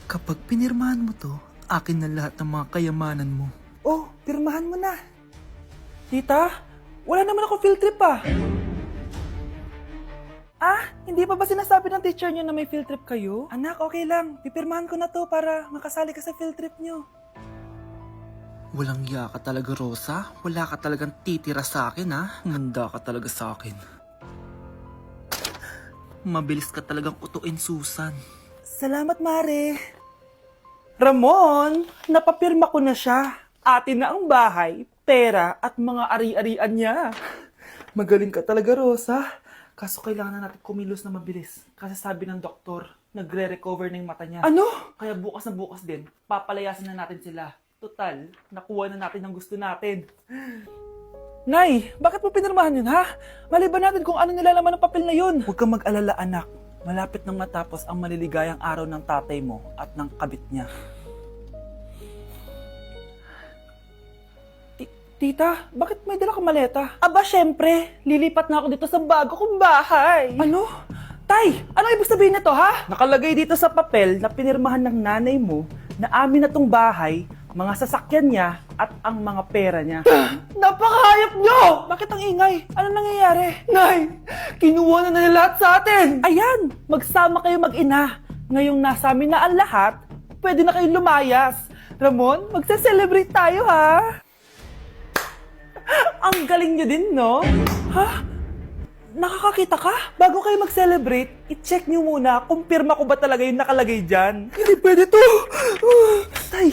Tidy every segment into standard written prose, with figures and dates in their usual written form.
Kapag pinirmahan mo to, akin na lahat ng mga kayamanan mo. Oh, pirmahan mo na. Tita, wala naman ako field trip ah. Hindi pa ba sinasabi ng teacher niyo na may field trip kayo? Anak, okay lang. Pipirmahan ko na to para makasali ka sa field trip niyo. Walang iya ka talaga, Rosa. Wala ka talagang titira sa akin, ha? Manda ka talaga sa akin. Mabilis ka talagang utuin, Susan. Salamat, Mare. Ramon, napapirma ko na siya. Atin na ang bahay, pera at mga ari-arian niya. Magaling ka talaga, Rosa. Kaso kailangan na natin kumilos na mabilis. Kasi sabi ng doktor, nagre-recover na yung mata niya. Ano? Kaya bukas na bukas din, papalayasin na natin sila. Total, nakuha na natin ang gusto natin. Nay, bakit mo pinirmahan yun, ha? Maliban natin kung ano nilalaman ng papel na yun. Huwag kang mag-alala, anak. Malapit nang matapos ang maliligayang araw ng tatay mo at ng kabit niya. Tita, bakit may dala kang maleta? Aba, syempre. Lilipat na ako dito sa bago kong bahay. Ano? Tay, ano ibig sabihin nito, ha? Nakalagay dito sa papel na pinirmahan ng nanay mo na amin na tong bahay, mga sasakyan niya at ang mga pera niya. Napakahayop nyo! Bakit ang ingay? Ano nangyayari? Nay, kinuha na nila lahat sa atin! Ayan, magsama kayo mag-ina. Ngayong nasa amin na ang lahat, pwede na kayong lumayas. Ramon, magse-celebrate tayo, ha? Ang galing nyo din, no? Ha? Nakakakita ka? Bago kayo mag-celebrate, i-check nyo muna kung pirma ko ba talaga yung nakalagay dyan. Hindi pwede to! Tay!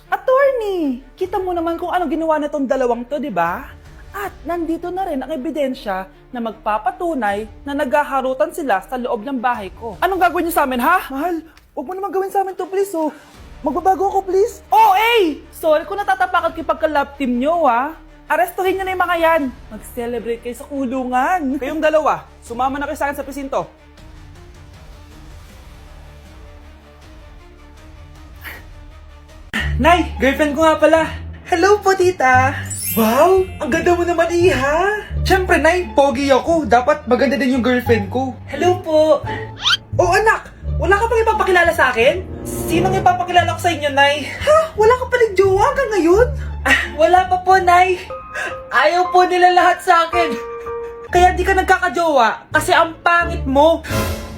Attorney! Kita mo naman kung ano ginawa na tong dalawang to, di ba? At nandito na rin ang ebidensya na magpapatunay na naghaharutan sila sa loob ng bahay ko. Anong gagawin nyo sa amin, ha? Mahal, huwag mo naman gawin sa amin to, please, oh. Magbabago ako, please. Oh, eh! Sorry kung natatapakan kayo pagka-love team nyo, ha? Arestuhin nyo na yung mga yan. Mag-celebrate kayo sa kulungan. Kayong dalawa, sumama na kayo sa akin sa presinto. Nay, girlfriend ko nga pala. Hello po, tita. Wow, ang ganda mo naman, iha. Siyempre, Nay, pogi ako. Dapat maganda din yung girlfriend ko. Hello po. Oh, anak, wala ka pang ipapakilala sa akin? Sinong ipapakilala ko sa inyo, Nay? Ha? Wala ka palang jowa hanggang ngayon? Wala pa po, Nay. Ayaw po nila lahat sa akin. Kaya di ka nagkakajowa kasi ang pangit mo.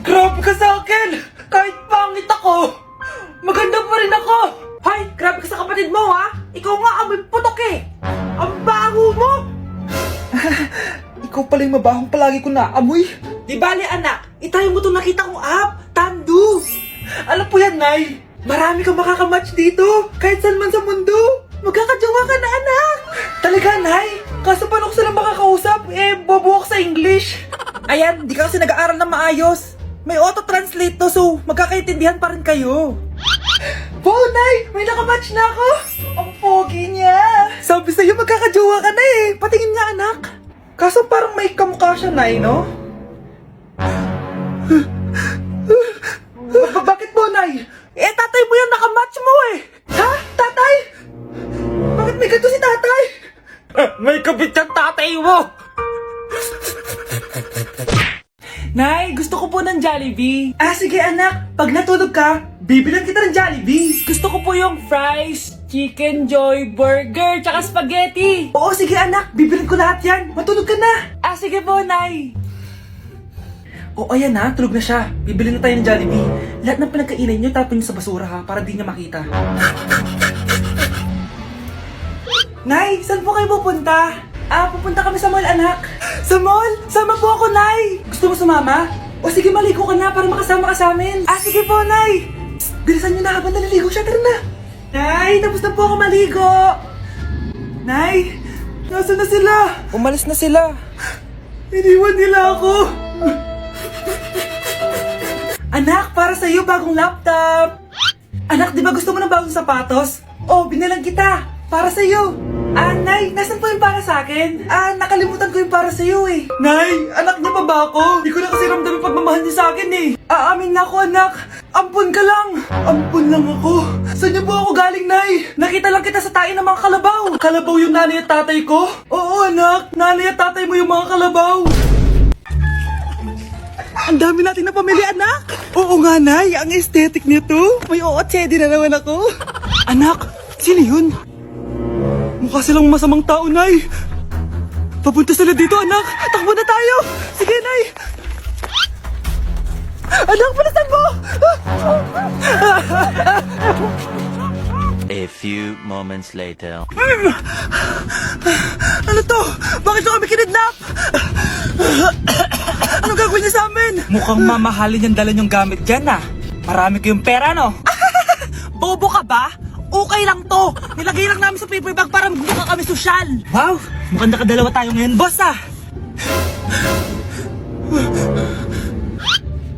Grabe ka sa akin. Kahit pangit ako, maganda pa rin ako. Hay, grabe ka sa kapatid mo, ha? Ikaw nga amoy putok eh. Ang baho mo. Ikaw pala yung mabahong palagi ko naamoy. Di bali, anak. Itayo mo itong nakita kong app. Tandu. Alam po yan, Nay. Marami kang makakamatch dito. Kahit saan man sa mundo. Magkakajowa ka na, anak. Talaga, Nay? Kaso paano ko silang makakausap? Bobo ako sa English. Ayan, di ka kasi nag-aaral na maayos. May auto-translate to, so magkakaintindihan pa rin kayo. Wow, Nay! May nakamatch na ako! Ang pogi niya! Sabi sa'yo, magkakajowa ka na eh! Patingin nga, anak! Kaso parang may kamukha siya, Nay, no? Bakit po, Nay? Tatay mo yung nakamatch mo eh! Ha? Tatay? Bakit may ganito si tatay? May kabit yung tatay mo! Nay, gusto ko po ng Jollibee. Sige anak, pag natulog ka, bibilan kita ng Jollibee. Gusto ko po yung fries, chicken joy, burger, tsaka spaghetti. Oo, sige anak, bibilan ko lahat yan. Matulog ka na. Sige po, Nay. Ayan na, tulog na siya. Bibili na tayo ng Jollibee. Lahat ng pinagkainan niyo, tapon niyo sa basura ha, para di niya makita. Nay, saan po kayo pupunta? Pupunta kami sa mall, anak. Sa mall? Sama po ako, Nay. Gusto mo sumama? O sige, maligo ka na para makasama ka sa amin. Sige po, Nay. Psst, bilisan niyo na habang naliligo siya. Tara na. Nay, tapos na po ako maligo. Nay, nasaan na sila? Umalis na sila. Iniwan nila ako. Anak, para sa'yo bagong laptop. Anak, di ba gusto mo ng bagong sapatos? Binilang kita. Para sa'yo. Nay, nasan po yung para sa akin? Nakalimutan ko yung para sa'yo eh. Nay, anak niya pa ba ako? Di ko na kasi ramdam yung pagmamahal niya sa akin eh. Aamin na ako, anak. Ampun ka lang. Ampun lang ako. Saan niyo po ako galing, Nay? Nakita lang kita sa tain ng mga kalabaw. Kalabaw yung nanay at tatay ko? Oo, anak. Nanay at tatay mo yung mga kalabaw. Ang dami natin na pamili, anak. Oo nga, Nay. Ang aesthetic nito. May ootsedi na naman ako. Anak, sino yun? Mukha silang masamang tao, Nay. Papunta sila dito, anak. Takbo na tayo. Sige, Nay. Anak, palasan mo! A few moments later. Ano to? Bakit ko kami kinidnap? Anong gagawin niya sa amin? Mukhang mamahalin yung dala niyong gamit dyan, ah. Marami kayong pera, no? Bobo ka ba? Okay lang to. Nilagay lang namin sa paper bag para magmukha kami sosyal. Wow, mukhang nakadalawa tayo ngayon, boss, ah.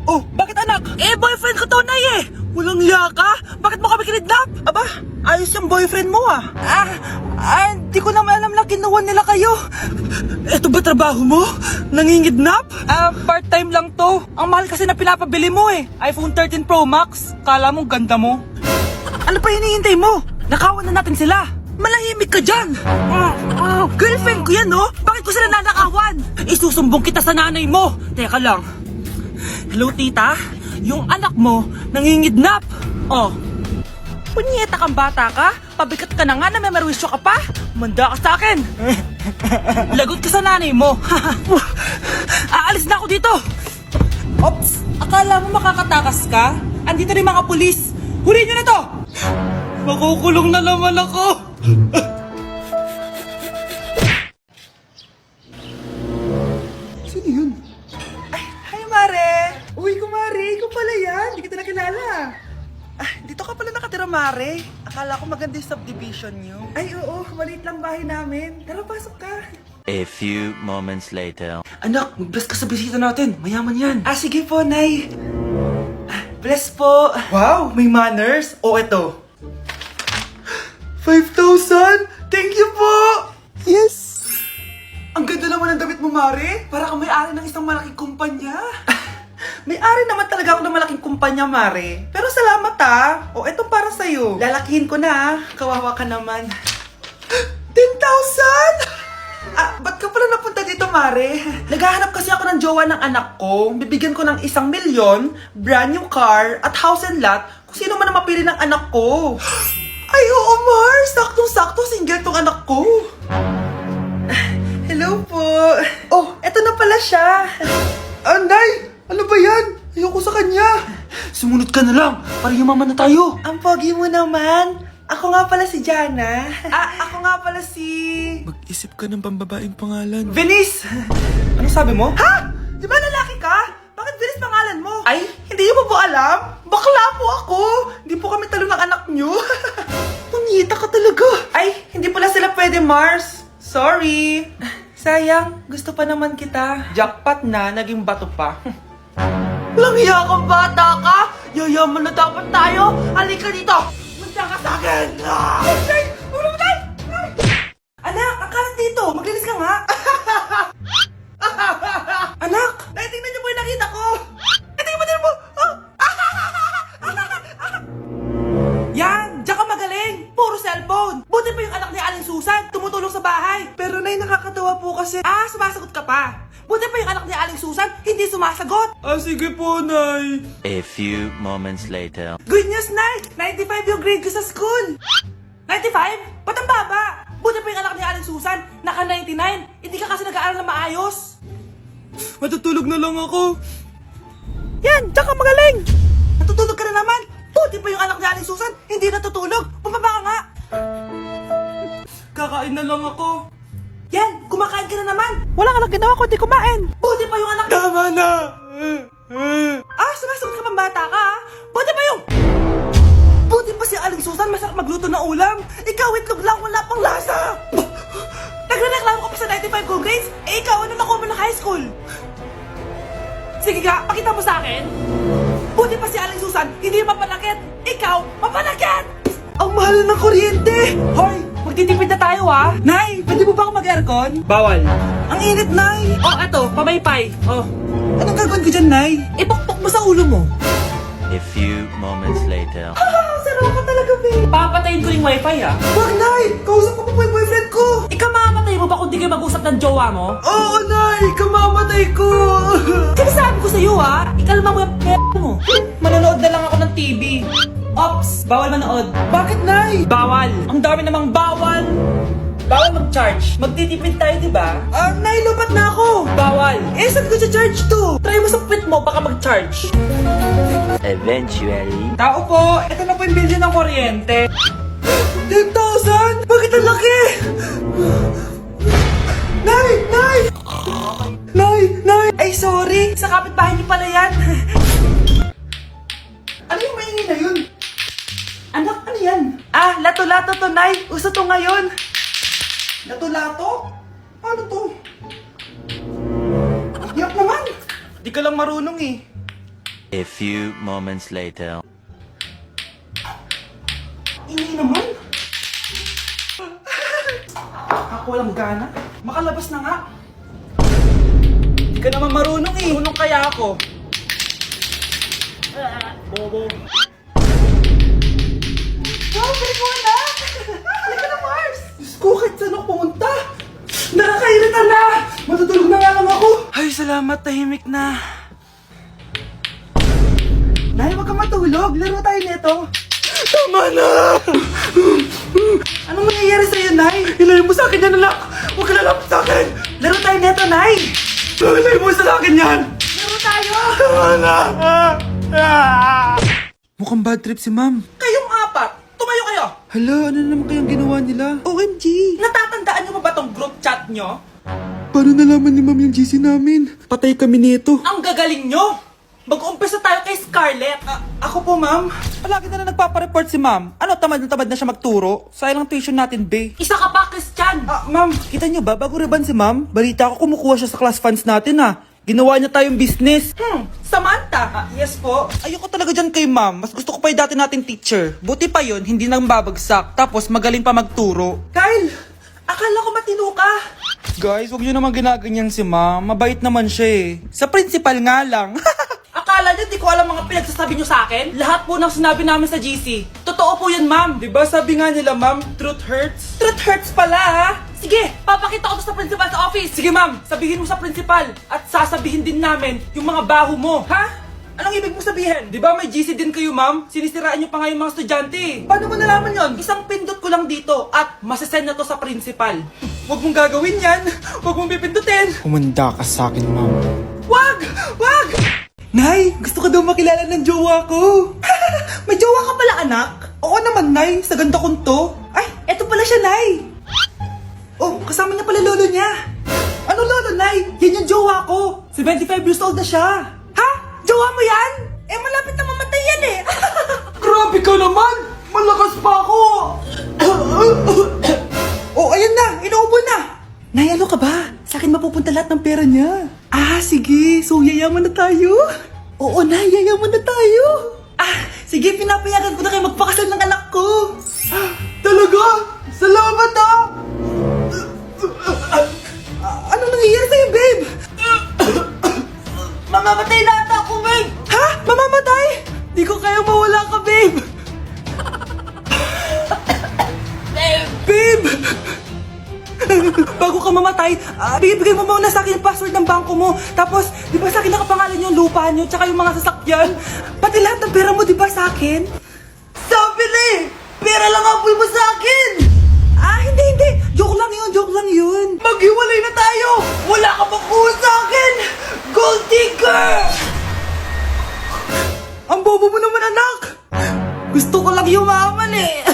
Oh, bakit anak? Eh, boyfriend ko to, Nay, eh. Walang liya ka? Bakit mo kami kinidnap? Aba, ayos yung boyfriend mo, ah. Hindi ko naman alam na kinuha nila kayo. Eto ba trabaho mo? Nangingidnap? Part-time lang to. Ang mahal kasi na pinapabili mo, eh. iPhone 13 Pro Max. Kala mo ganda mo. Ano pa hinihintay mo? Nakawan na natin sila. Malahimik ka dyan. Girlfriend ko yan, no? Bakit ko sila nanakawan? Isusumbong kita sa nanay mo. Teka lang. Hello, tita? Yung anak mo, nangingidnap. Oh. Punyeta kang bata ka? Pabikat ka na nga na may marwisyo ka pa? Manda ka sa akin. Lagot ka sa nanay mo. Aalis na ako dito. Ops, akala mo makakatakas ka? Andito rin mga pulis. Huli nyo na to! Makukulong na naman ako. Sino yun? Ay, hi Mare! Uy, kumare, ikaw pala yan. Hindi kita nakilala. Dito ka pala nakatira, Mare. Akala ko maganda yung subdivision nyo. Ay, oo, maliit lang bahay namin. Tara, pasok ka. A few moments later. Anak, mag-bless ka sa bisita natin. Mayaman yan. Sige po, Nay. Bless po. Wow, may manners. O, eto. 5,000? Thank you po! Yes! Ang ganda naman ng damit mo, Mare. Para kang may-ari ng isang malaking kumpanya. May-ari naman talaga ako ng malaking kumpanya, Mare. Pero salamat, ah. O, eto para sa'yo. Lalakihin ko na, ah. Kawawa ka naman. 10,000? Ba't ka pala napunta dito, Mare? Naghahanap kasi ako ng jowa ng anak ko. Bibigyan ko ng 1,000,000, brand new car, at house and lot kung sino man ang mapili ng anak ko. Ay, oo, Mar! Saktong-sakto, single tong anak ko. Hello po. Oh, eto na pala siya. Nay! Ano ba yan? Ayoko sa kanya. Sumunod ka na lang, para yumaman na tayo. Ang pogi mo naman. Ako nga pala si Jana. Ako nga pala si... Mag-isip ka ng pambabaeng pangalan. Venice! Ano sabi mo? Ha? Di ba lalaki ka? Bakit Venice pangalan mo? Ay, hindi niyo po alam? Bakla po ako! Hindi po kami talo ng anak niyo. Punyeta ka talaga. Ay, hindi pala sila pwede, Mars. Sorry. Sayang, gusto pa naman kita. Jackpot na, naging bato pa. Walang hiya kang bata ka! Yayaman na dapat tayo! Halika dito! Manda ka sa akin! Ay! Ulo mo tayo! Anak, akalat dito! Maglinis ka nga! Anak! Tingnan niyo po yung nakita ko! Tingnan mo din mo! Yan! Diyan ka magaling! Puro cellphone! Buti pa yung anak ni Aling Susan! Tumutulong sa bahay! Pero Nay, nakakatawa po kasi... sumasagot ka pa! Buti pa yung anak ni Aling Susan, hindi sumasagot! Sige po, Nay. A few moments later. Good news, Nay! 95 yung grade ko sa school! 95? Ba't ang baba? Buti pa yung anak ni Aling Susan, naka 99! Hindi ka kasi nag-aaral na maayos! Matutulog na lang ako. Yan! Diyan ka magaling! Natutulog ka na naman! Buti pa yung anak ni Aling Susan, hindi natutulog! Bumaba ka nga! Kakain na lang ako. Yan! Kumakain ka na naman! Wala ka lang ginawa kundi kumain! Buti pa yung anak ni... Tama na. Sumasagot ka pang bata ka, ha? Buti pa yung... Buti pa si Aling Susan, masarap magluto ng ulam! Ikaw, itlog lang, wala pang lasa! Nagrereklamo ka pa sa 95 good grades? Ikaw, ano nakuha mo ng high school? Sige nga, pakita mo sa akin! Buti pa si Aling Susan, hindi mapanakit! Ikaw, mapanakit! Ang mahal ng kuryente! Hoy! Magtitipid na tayo, ha? Nay, pwede mo ba ako mag-aircon? Bawal. Ang init, Nay! Oh, eto, pamaypay. Oh. Anong gagawin ko dyan, Nay? Ipokpok mo sa ulo mo. A few moments later. Sarap ka talaga, babe. Papatayin ko yung wifi, ha? Wag, Nay! Kausap ko pa po yung boyfriend ko! Ikaw mamamatay Papatayin mo ba kung di kayo mag-usap ng jowa mo? Oo, Nay! Kamamatay ko! Sinasabi ko sa'yo ha, ikalma mo yung mo. Manonood na lang ako ng TV. Ops, bawal manood. Bakit, Nay? Bawal. Ang dami namang bawal. Bawal mag-charge. Magtitipid tayo, di ba? Nay, lupat na ako! Bawal. Eh, saan ko charge to? Try mo sa puwit mo, baka mag-charge. Eventually. Tao po, ito na po yung bill niyo ng kuryente. 10,000? Bakit ang laki? Nay! Nay! Nay! Nay! Ay, sorry! Sa kapitbahay niyo pala yan. Ano yung maingay na yun? Anak, ano yan? Ah, lato-lato to, Nay. Uso to ngayon. Lato-lato? Ano to? Yak naman! Di ka lang marunong eh. A few moments later. Ingay naman. Ako walang gana. Makalabas na nga. Di ka naman marunong eh. Marunong kaya ako. Bobo. Wow, balik mo na! Halika na, Mars! Diyos ko, kahit saan ako pumunta? Nakakairita na! Matutulog na nga lang ako! Ay, salamat, tahimik na. Nay, wag kang matulog. Laro tayo nito. Tama na! Anong nangyayari sa'yo, Nay? Ilayo mo sa akin yan, anak! Huwag ka lalapit sa akin! Laro tayo neto, Nay! Ilayo mo sa akin yan! Laro tayo! Tama na! Mukhang bad trip si Ma'am. Kayong apat, tumayo kayo. Hala, ano naman kayang ginawa nila? OMG! Natatandaan niyo ba tong group chat niyo? Paano nalaman ni Ma'am yung GC namin? Patay kami nito. Ang gagaling niyo. Mag-uumpisa tayo kay Scarlett. Ako po, Ma'am. Palagi na nagpapareport si Ma'am. Ano, tamad na siya magturo? Sayang lang tuition natin, be. Isa ka pa, Christian. Ma'am, kita niyo ba, bago reban si Ma'am, balita ko kumukuha siya sa class funds natin, Ginawa niya tayong business. Samantha. Yes po. Ayoko talaga dyan kay Ma'am. Mas gusto ko pa yung dati nating teacher. Buti pa yun, hindi nang babagsak. Tapos magaling pa magturo. Kyle, akala ko matino ka. Guys, huwag niyo naman ginaganyan si Ma'am. Mabait naman siya eh. Sa principal nga lang. Akala niyo di ko alam mga pinagsasabi niyo sa akin? Lahat po ng sinabi namin sa GC. Totoo po yan, ma'am. Diba sabi nga nila, Ma'am, truth hurts? Truth hurts pala, ha? Sige, papakita ko to sa principal sa office. Sige, ma'am, sabihin mo sa principal. At sasabihin din namin yung mga baho mo. Ha? Anong ibig mo sabihin? Di ba may GC din kayo, Ma'am? Sinisiraan niyo pa nga yung mga estudyante. Paano mo nalaman yon? Isang pindot ko lang dito at masasend na to sa principal. Huwag mong gagawin yan. Huwag mong pipindutin. Kumanda ka sa akin, Ma'am. Wag! Wag! Nay, gusto ko daw makilala ng jowa ko. May jowa ka pala, anak? Oo naman, Nay. Sa ganda kong to. Ay, eto pala siya, Nay. Oh, kasama niya pala lolo niya. Ano lolo, Nay? Yan yung jowa ko. 75 years old na siya. Ha? Jowa mo yan? Eh, malapit na mamatay yan eh. Grabe ka naman! Malakas pa ako! Oh, ayan na! Inuubo na! Nay, ano ka ba? Sa akin mapupunta lahat ng pera niya. Ah, sige. So, yayaman na tayo? Oo, Nay, yayaman na tayo. Sige, pinapayagan ko na kayo magpakasal ng anak ko. Talaga? Salamat Ano nangyayari sa'yo, babe? Mamamatay na ata ako, babe. Ha? Mamamatay? Di ko kaya mawala ka, babe. Babe! Bago ka mamatay, bigay mo muna sa akin yung password ng bangko mo. Tapos, di ba sa akin nakapangalan yung lupa nyo, tsaka yung mga sasakyan? Pati lahat ng pera mo, di ba sa akin? Sabi na eh! Pera lang ang mo sa akin! Hindi. Joke lang yun. Maghiwalay na tayo! Wala ka makuha sa akin! Gold digger! Ang bobo mo naman, anak! Gusto ko lang yumaman eh!